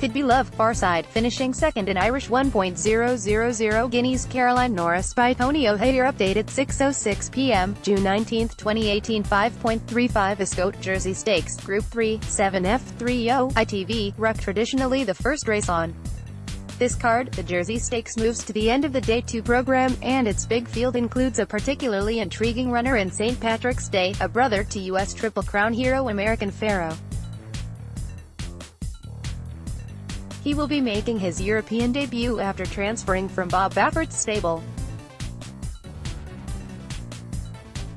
Could Be Love, Farside, finishing second in Irish 1.000 Guineas. Caroline Norris by Tony O'Hare. Update at 6:06 p.m., June 19, 2018. 5.35 AscotJersey Stakes, Group 3, 7F30, ITV, RUK Traditionally the first race on this card. The Jersey Stakes moves to the end of the Day 2 program, and its big field includes a particularly intriguing runner in St. Patrick's Day, a brother to U.S. Triple Crown hero American Pharoah. He will be making his European debut after transferring from Bob Baffert's stable.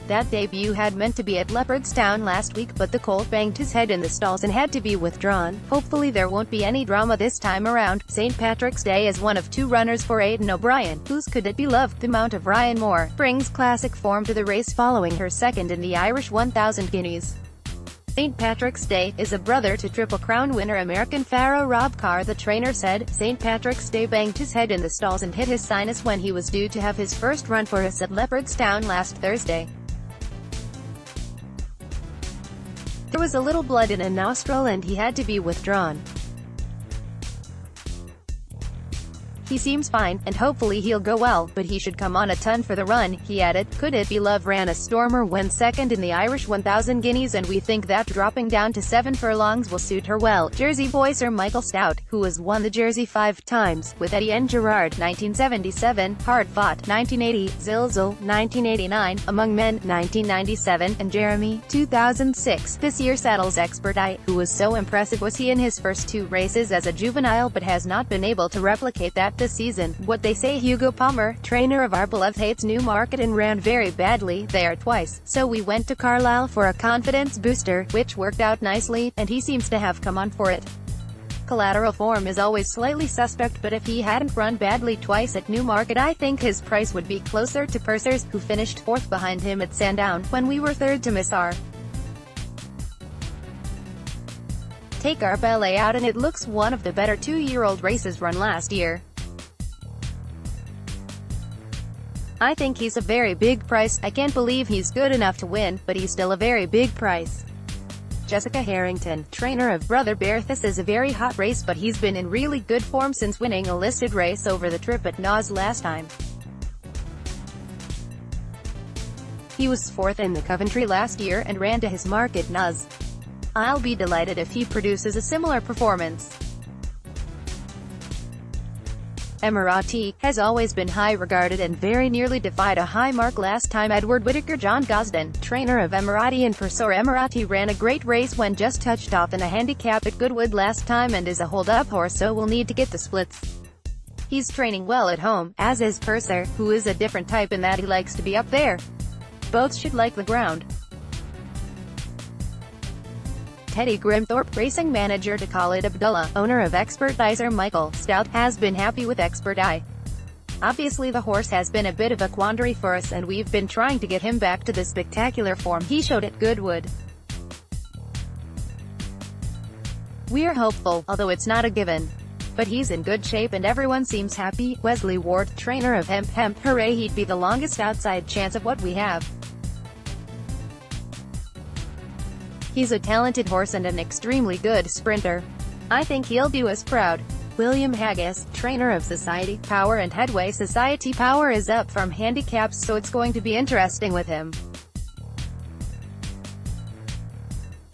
That debut had meant to be at Leopardstown last week, but the colt banged his head in the stalls and had to be withdrawn. Hopefully there won't be any drama this time around. St. Patrick's Day is one of two runners for Aidan O'Brien, whose Could It Be Love, the mount of Ryan Moore, brings classic form to the race following her second in the Irish 1,000 Guineas. St. Patrick's Day is a brother to Triple Crown winner American Pharoah. Rob Carr, the trainer, said, "St. Patrick's Day banged his head in the stalls and hit his sinus when he was due to have his first run for us at Leopardstown last Thursday. There was a little blood in a nostril and he had to be withdrawn. He seems fine, and hopefully he'll go well, but he should come on a ton for the run," he added. Could It Be Love ran a stormer when second in the Irish 1,000 Guineas, and we think that dropping down to 7 furlongs will suit her well. Jersey boy Sir Michael Stoute, who has won the Jersey 5 times, with Eddie and Gerard 1977, Hard Fought 1980, Zilzal 1989, Among Men 1997, and Jeremy 2006. This year saddles Expert Eye, who was so impressive was he in his first 2 races as a juvenile but has not been able to replicate that this season. What they say. Hugo Palmer, trainer of our beloved Hayes Newmarket, and ran very badly there twice, so we went to Carlisle for a confidence booster, which worked out nicely, and he seems to have come on for it. Collateral form is always slightly suspect, but if he hadn't run badly twice at Newmarket, I think his price would be closer to Purser's, who finished 4th behind him at Sandown, when we were 3rd to Miss R. Take our ballet out and it looks one of the better 2-year-old races run last year. I think he's a very big price. I can't believe he's good enough to win, but he's still a very big price. Jessica Harrington, trainer of Brother Bear. This is a very hot race, but he's been in really good form since winning a listed race over the trip at NORRIS last time. He was 4th in the Coventry last year and ran to his mark at NORRIS. I'll be delighted if he produces a similar performance. Emirati has always been high regarded and very nearly defied a high mark last time. Edward Whittaker, John Gosden, trainer of Emirati and Purser. Emirati ran a great race when just touched off in a handicap at Goodwood last time and is a hold-up horse, so will need to get the splits. He's training well at home, as is Purser, who is a different type in that he likes to be up there. Both should like the ground. Teddy Grimthorpe, racing manager to Khalid Abdullah, owner of Expert Eye. Sir Michael Stoute has been happy with Expert Eye. Obviously the horse has been a bit of a quandary for us and we've been trying to get him back to the spectacular form he showed at Goodwood. We're hopeful, although it's not a given. But he's in good shape and everyone seems happy. Wesley Ward, trainer of Hemp, hooray, he'd be the longest outside chance of what we have. He's a talented horse and an extremely good sprinter. I think he'll do us proud. William Haggis, trainer of Society Power and Headway. Society Power is up from handicaps, so it's going to be interesting with him.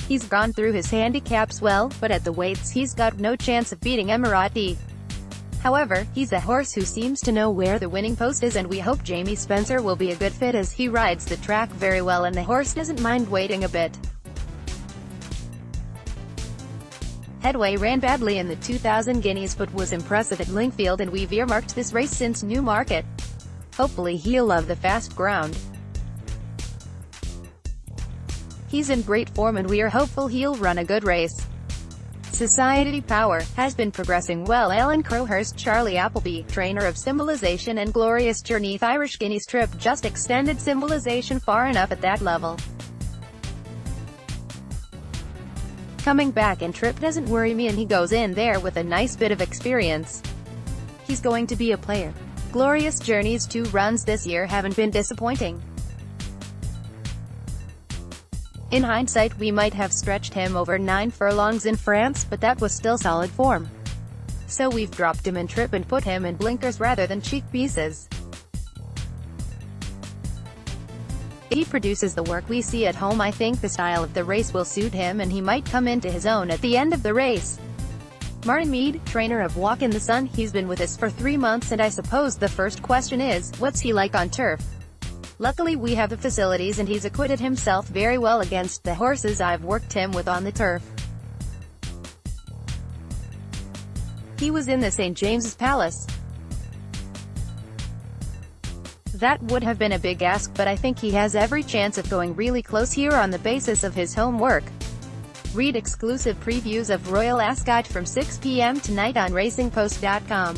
He's gone through his handicaps well, but at the weights he's got no chance of beating Emirati. However, he's a horse who seems to know where the winning post is, and we hope Jamie Spencer will be a good fit as he rides the track very well and the horse doesn't mind waiting a bit. Headway ran badly in the 2,000 Guineas but was impressive at Lingfield, and we've earmarked this race since Newmarket. Hopefully he'll love the fast ground. He's in great form and we are hopeful he'll run a good race. Society Power has been progressing well. Alan Crowhurst, Charlie Appleby, trainer of Symbolization and Glorious Journey. Irish Guineas trip just extended Symbolization far enough at that level. Coming back and trip doesn't worry me, and he goes in there with a nice bit of experience. He's going to be a player. Glorious Journey's 2 runs this year haven't been disappointing. In hindsight, we might have stretched him over 9 furlongs in France, but that was still solid form. So we've dropped him in trip and put him in blinkers rather than cheek pieces. He produces the work we see at home. I think the style of the race will suit him and he might come into his own at the end of the race. Martin Mead, trainer of Walk in the Sun, he's been with us for 3 months and I suppose the first question is, what's he like on turf? Luckily we have the facilities and he's acquitted himself very well against the horses I've worked him with on the turf. He was in the St. James's Palace. That would have been a big ask, but I think he has every chance of going really close here on the basis of his homework. Read exclusive previews of Royal Ascot from 6 p.m. tonight on racingpost.com.